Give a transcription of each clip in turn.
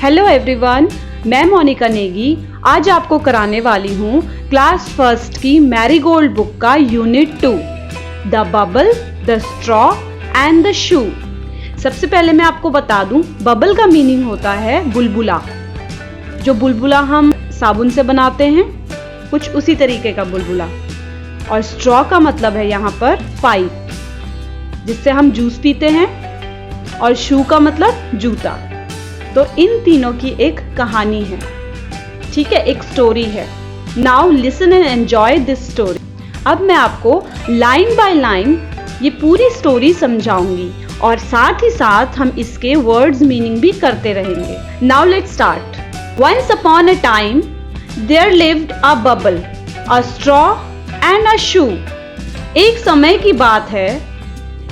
Hello everyone, मैं मोनिका नेगी आज आपको कराने वाली हूँ क्लास फर्स्ट की मैरीगोल्ड बुक का unit 2 the bubble, the straw and the shoe. सबसे पहले मैं आपको बता दूं, बबल का मीनिंग होता है बुलबुला। जो बुलबुला हम साबुन से बनाते हैं, कुछ उसी तरीके का बुलबुला। और स्ट्रॉ का मतलब है यहाँ पर पाइप, जिससे हम जूस पीते हैं। और शू का मतलब जूता। तो इन तीनों की एक कहानी है, ठीक है, एक स्टोरी है। Now listen and enjoy this story. अब मैं आपको लाइन बाय लाइन ये पूरी स्टोरी समझाऊंगी और साथ ही साथ हम इसके वर्ड्स मीनिंग भी करते रहेंगे। Now let's start. Once upon a time there lived a bubble, a straw and a shoe. एक समय की बात है,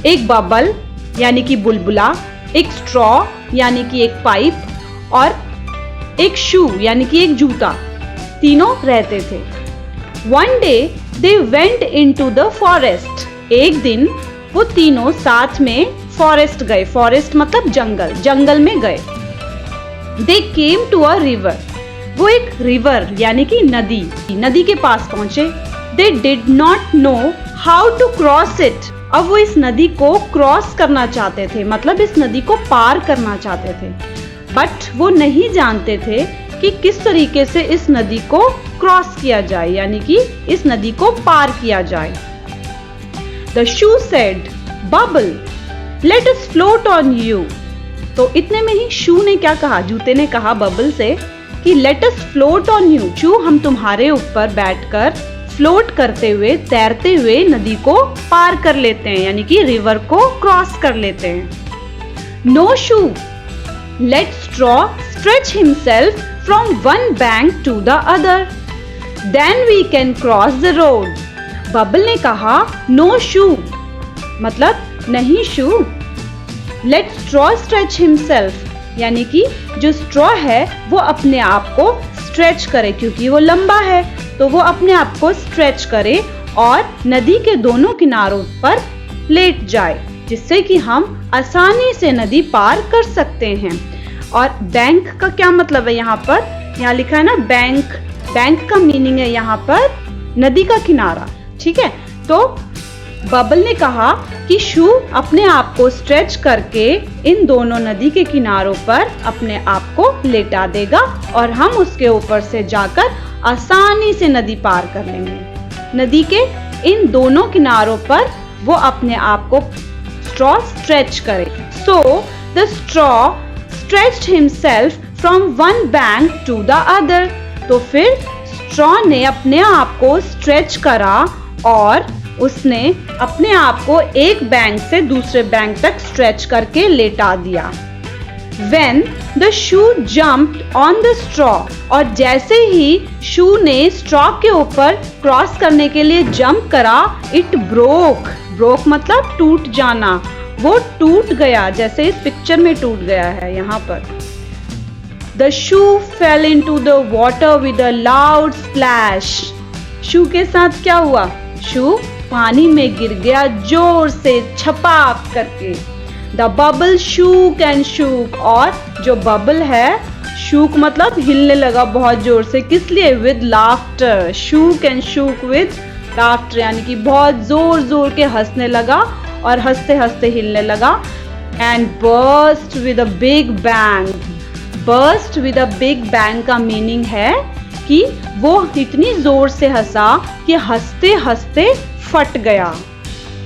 एक बबल यानी कि बुलबुला, एक स्ट्रॉ यानी कि एक पाइप और एक शू यानी कि एक जूता, तीनों रहते थे। One day they went into the forest. एक दिन वो तीनों साथ में फॉरेस्ट गए। फॉरेस्ट मतलब जंगल, जंगल में गए। They came to a river. वो एक रिवर यानी कि नदी के पास पहुंचे। They did not know how to cross it. अब वो इस नदी को क्रॉस करना चाहते थे, मतलब इस नदी को पार करना चाहते थे, बट वो नहीं जानते थे कि किस तरीके से इस नदी को क्रॉस किया जाए, यानी कि इस नदी को पार किया जाए। The shoe said, "Bubble, let us float on you." तो इतने में ही शू ने क्या कहा, जूते ने कहा बबल से कि let us float on you। शू, हम तुम्हारे ऊपर बैठकर फ्लोट करते हुए, तैरते हुए नदी को पार कर लेते हैं, यानी कि रिवर को क्रॉस कर लेते हैं। No shoe, let straw stretch himself from one bank to the other, then we can cross the road. Bubble ने कहा नो शू, मतलब नहीं shoe. Let straw stretch himself, यानी कि जो स्ट्रॉ है वो अपने आप को स्ट्रेच करे, क्योंकि वो लंबा है तो वो अपने आप को स्ट्रेच करे और नदी के दोनों किनारों पर लेट जाए, जिससे कि हम आसानी से नदी पार कर सकते हैं। और बैंक का क्या मतलब है, यहाँ पर यहाँ लिखा है ना बैंक। बैंक का मीनिंग है यहाँ पर नदी का किनारा, ठीक है। तो बबल ने कहा कि शू अपने आप को स्ट्रेच करके इन दोनों नदी के किनारों पर अपने आप को लेटा देगा और हम उसके ऊपर से जाकर आसानी से नदी पार कर लेंगे। नदी के इन दोनों किनारों पर वो अपने आप को स्ट्रॉ स्ट्रेच करे। So the straw stretched himself from one bank to the other. तो फिर स्ट्रॉ ने अपने आप को स्ट्रेच करा और उसने अपने आप को एक बैंक से दूसरे बैंक तक स्ट्रेच करके लेटा दिया। When the shoe jumped on the straw, और जैसे ही शू ने स्ट्रॉ के ऊपर क्रॉस करने के लिए जंप करा, it broke मतलब टूट जाना। वो टूट गया, जैसे इस पिक्चर में टूट गया है यहाँ पर। The shoe fell into the water with a loud splash. शू के साथ क्या हुआ, शू पानी में गिर गया जोर से छपाक करके। The bubble shook and shook, और जो बबल है, shook मतलब हिलने लगा बहुत जोर से। किस लिए, with laughter। shook and shook with laughter, यानी कि बहुत जोर जोर के हंसने लगा और हंसते हंसते हिलने लगा। and burst with a big bang। burst with a big bang का मीनिंग है कि वो इतनी जोर से हंसा कि हंसते हंसते फट गया,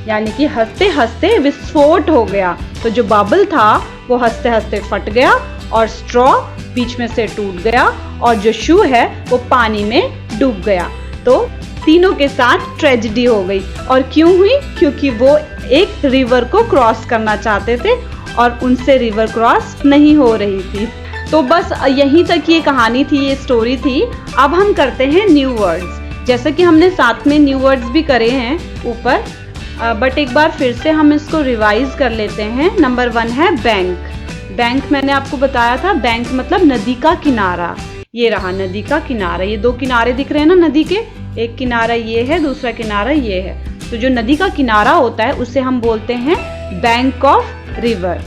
यानी कि हंसते हंसते विस्फोट हो गया। तो जो बबल था वो हंसते हंसते फट गया और स्ट्रॉ बीच में से टूट गया और जो शू है वो पानी में डूब गया। तो तीनों के साथ ट्रेजेडी हो गई। और क्यों हुई, क्योंकि वो एक रिवर को क्रॉस करना चाहते थे और उनसे रिवर क्रॉस नहीं हो रही थी। तो बस यहीं तक ये कहानी थी, ये स्टोरी थी। अब हम करते हैं न्यू वर्ड्स, जैसे कि हमने साथ में न्यू वर्ड्स भी करे हैं ऊपर, बट एक बार फिर से हम इसको रिवाइज कर लेते हैं। नंबर 1 है बैंक। बैंक मैंने आपको बताया था, बैंक मतलब नदी का किनारा। ये रहा नदी का किनारा, ये दो किनारे दिख रहे हैं ना नदी के, एक किनारा ये है, दूसरा किनारा ये है। तो जो नदी का किनारा होता है उसे हम बोलते हैं बैंक ऑफ रिवर।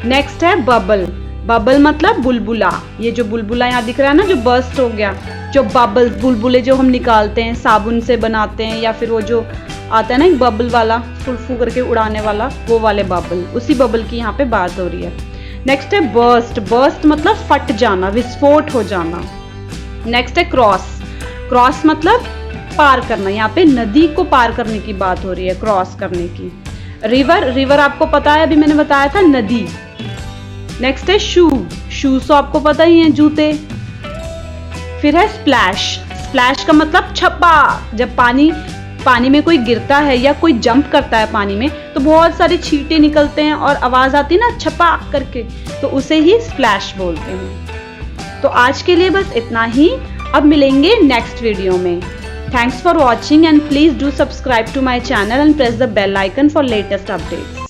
नेक्स्ट है बबल। बबल मतलब बुलबुला, ये जो बुलबुला यहाँ दिख रहा है ना जो बर्स्ट हो गया, जो बबल्स बुलबुले जो हम निकालते हैं साबुन से बनाते हैं, या फिर वो जो आता है ना एक बबल वाला फुलफू करके उड़ाने वाला, वो वाले बबल, उसी बबल की यहाँ पे बात हो रही है। नेक्स्ट है बर्स्ट, बर्स्ट मतलब फट जाना, विस्फोट हो जाना। नेक्स्ट है क्रॉस, क्रॉस मतलब पार करना, यहाँ पे नदी को पार करने की बात हो रही है, क्रॉस करने की। रिवर, रिवर आपको पता है, अभी मैंने बताया था नदी। नेक्स्ट है शू, शूज तो आपको पता ही है, जूते। फिर है स्प्लैश, स्प्लैश का मतलब छप्पा, जब पानी में कोई गिरता है या कोई जंप करता है पानी में तो बहुत सारे छींटे निकलते हैं और आवाज आती है ना छप्पा करके, तो उसे ही स्प्लैश बोलते हैं। तो आज के लिए बस इतना ही, अब मिलेंगे नेक्स्ट वीडियो में। Thanks for watching and please do subscribe to my channel and press the bell icon for latest updates.